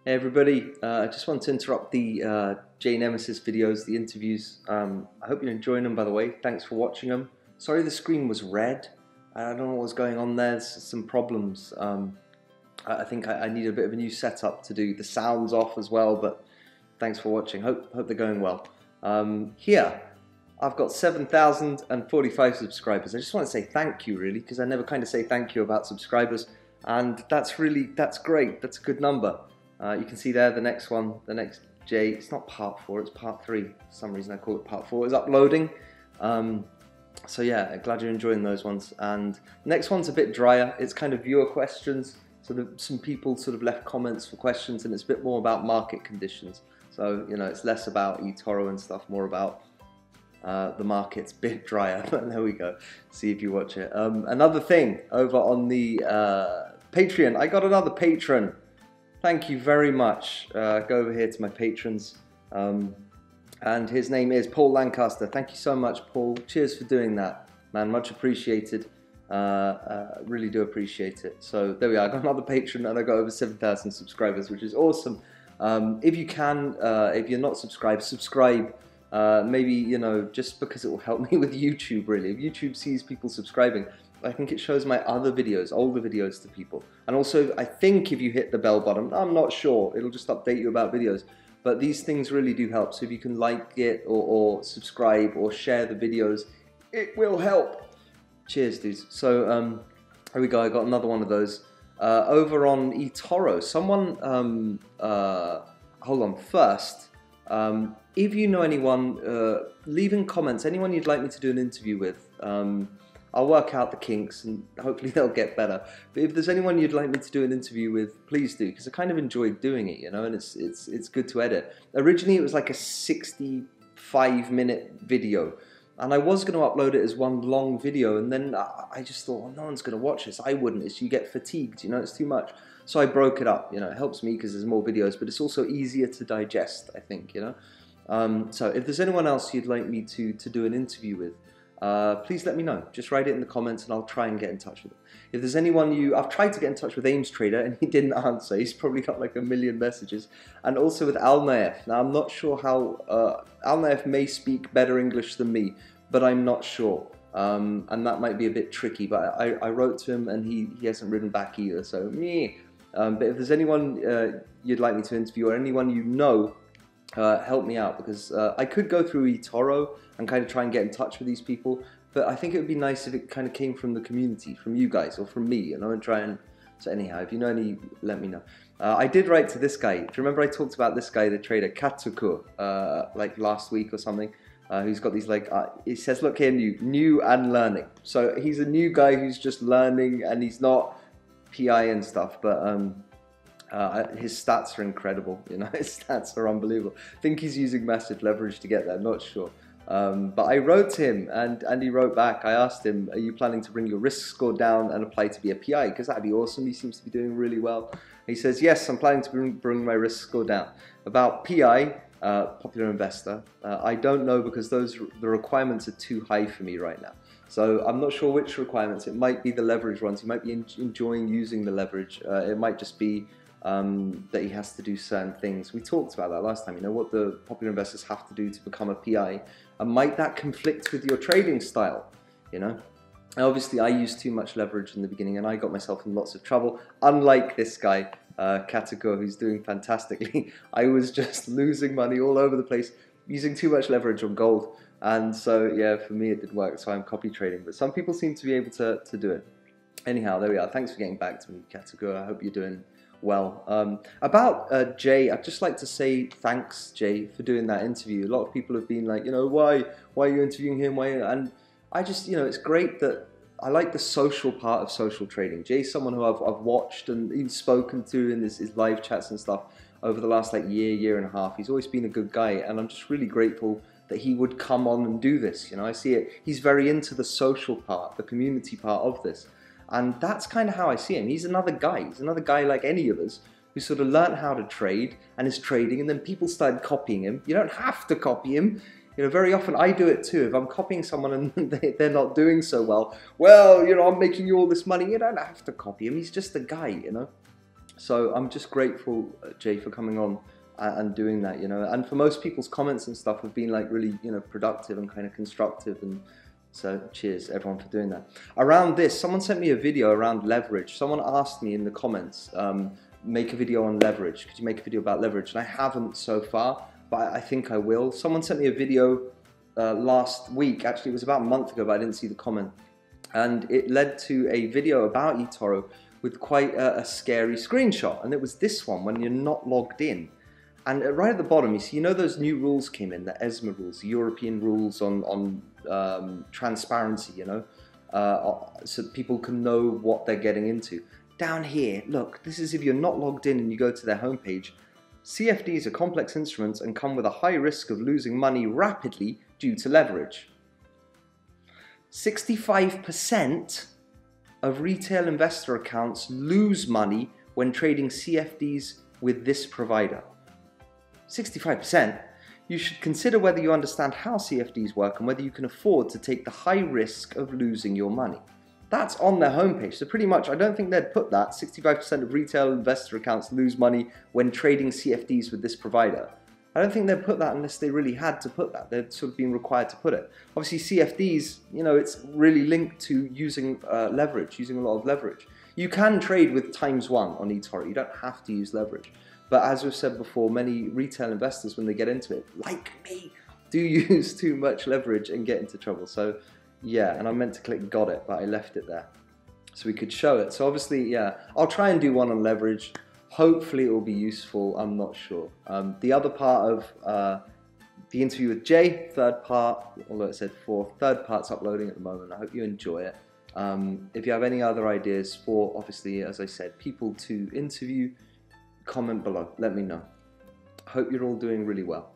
Hey everybody, I just want to interrupt the J Nemesis videos, the interviews. I hope you're enjoying them, by the way. Thanks for watching them. Sorry the screen was red. I don't know what was going on there. There's some problems. I think I need a bit of a new setup to do the sounds off as well, but thanks for watching. Hope they're going well. Here, I've got 7,045 subscribers. I just want to say thank you, really, because I never kind of say thank you about subscribers, and that's great. That's a good number. You can see there the next one, the next J, it's not part 4, it's part 3. For some reason I call it part 4, is uploading. So yeah, glad you're enjoying those ones. And the next one's a bit drier, it's kind of viewer questions. So some people sort of left comments for questions, and it's a bit more about market conditions. So, you know, it's less about eToro and stuff, more about the market's a bit drier. But there we go, see if you watch it. Another thing, over on the Patreon, I got another patron. Thank you very much. Go over here to my patrons. And his name is Paul Lancaster. Thank you so much, Paul. Cheers for doing that, man. Much appreciated. Really do appreciate it. So there we are. I got another patron, and I got over 7,000 subscribers, which is awesome. If you can, if you're not subscribed, subscribe. Maybe, you know, just because it will help me with YouTube, really. If YouTube sees people subscribing, I think it shows my other videos, older videos, to people. And also, I think if you hit the bell button, I'm not sure, it'll just update you about videos. But these things really do help. So if you can like it or subscribe or share the videos, it will help. Cheers, dudes. So here we go. I got another one of those. Over on eToro, someone, hold on, first, if you know anyone, leave in comments, anyone you'd like me to do an interview with. I'll work out the kinks and hopefully they'll get better. But if there's anyone you'd like me to do an interview with, please do, because I kind of enjoyed doing it, you know, and it's good to edit. Originally it was like a 65-minute video, and I was going to upload it as one long video, and then I just thought, well, no one's going to watch this. I wouldn't. You get fatigued, you know, it's too much. So I broke it up, you know. It helps me because there's more videos, but it's also easier to digest, I think, you know. So if there's anyone else you'd like me to do an interview with, please let me know. Just write it in the comments and I'll try and get in touch with them. If there's anyone I've tried to get in touch with Ames Trader and he didn't answer. He's probably got like 1 million messages. And also with Alnaef. Now I'm not sure how, Alnaef may speak better English than me, but I'm not sure. And that might be a bit tricky, but I wrote to him and he hasn't written back either, so meh. But if there's anyone you'd like me to interview, or anyone you know, help me out, because I could go through eToro and kind of try and get in touch with these people, but I think it would be nice if it kind of came from the community, from you guys, or from me, you know, and try and... So anyhow, if you know any, let me know. I did write to this guy. Do you remember I talked about this guy, the trader, Katsuko, like last week or something? Who's got these, like, it says, look here, new and learning. So he's a new guy who's just learning, and he's not PI and stuff, but his stats are incredible, you know, his stats are unbelievable. I think he's using massive leverage to get there, not sure. But I wrote to him, and he wrote back. I asked him, are you planning to bring your risk score down and apply to be a PI? Because that'd be awesome. He seems to be doing really well. He says, yes, I'm planning to bring my risk score down. About PI, popular investor, I don't know, because the requirements are too high for me right now. So I'm not sure which requirements. It might be the leverage ones. He might be enjoying using the leverage. It might just be that he has to do certain things. We talked about that last time, you know, what the popular investors have to do to become a PI. And might that conflict with your trading style, you know? And obviously, I used too much leverage in the beginning, and I got myself in lots of trouble. Unlike this guy, Katsuko, who's doing fantastically. I was just losing money all over the place, using too much leverage on gold. And so, yeah, for me it didn't work, so I'm copy trading. But some people seem to be able to do it. Anyhow, there we are. Thanks for getting back to me, Katsuko. I hope you're doing well. About Jay, I'd just like to say thanks, Jay, for doing that interview. A lot of people have been like, you know, why are you interviewing him? And I just, you know, it's great that I like the social part of social trading. Jay's someone who I've watched and even spoken to in his live chats and stuff over the last like year and a half. He's always been a good guy, and I'm just really grateful that he would come on and do this. You know, I see it. He's very into the social part, the community part of this. And that's kind of how I see him. He's another guy. He's another guy like any of us who sort of learned how to trade and is trading, and then people started copying him. You don't have to copy him. You know, very often I do it too. If I'm copying someone and they're not doing so well, you know, I'm making you all this money. You don't have to copy him. He's just a guy, you know. So I'm just grateful, Jay, for coming on and doing that, you know. And for most people's comments and stuff have been like really, you know, productive and kind of constructive. And so cheers everyone for doing that. Around this, someone sent me a video around leverage. Someone asked me in the comments, make a video on leverage. Could you make a video about leverage? And I haven't so far, but I think I will. Someone sent me a video last week. Actually, it was about a month ago, but I didn't see the comment. And it led to a video about eToro with quite a scary screenshot. And it was this one when you're not logged in. And right at the bottom, you see, you know those new rules came in, the ESMA rules, the European rules on transparency, you know, so people can know what they're getting into. Down here, look, this is if you're not logged in and you go to their homepage. CFDs are complex instruments and come with a high risk of losing money rapidly due to leverage. 65% of retail investor accounts lose money when trading CFDs with this provider. 65%. You should consider whether you understand how CFDs work and whether you can afford to take the high risk of losing your money. That's on their homepage. So pretty much, I don't think they'd put that. 65% of retail investor accounts lose money when trading CFDs with this provider. I don't think they'd put that unless they really had to put that. They'd sort of been required to put it. Obviously CFDs, you know, it's really linked to using leverage, using a lot of leverage. You can trade with ×1 on eToro. You don't have to use leverage. But as we've said before, many retail investors, when they get into it, like me, do use too much leverage and get into trouble. So yeah, and I meant to click got it, but I left it there so we could show it. So obviously, yeah, I'll try and do one on leverage. Hopefully it will be useful, I'm not sure. The other part of the interview with Jay, third part, although it said fourth, third part's uploading at the moment. I hope you enjoy it. If you have any other ideas for, obviously, as I said, people to interview, comment below, let me know. Hope you're all doing really well.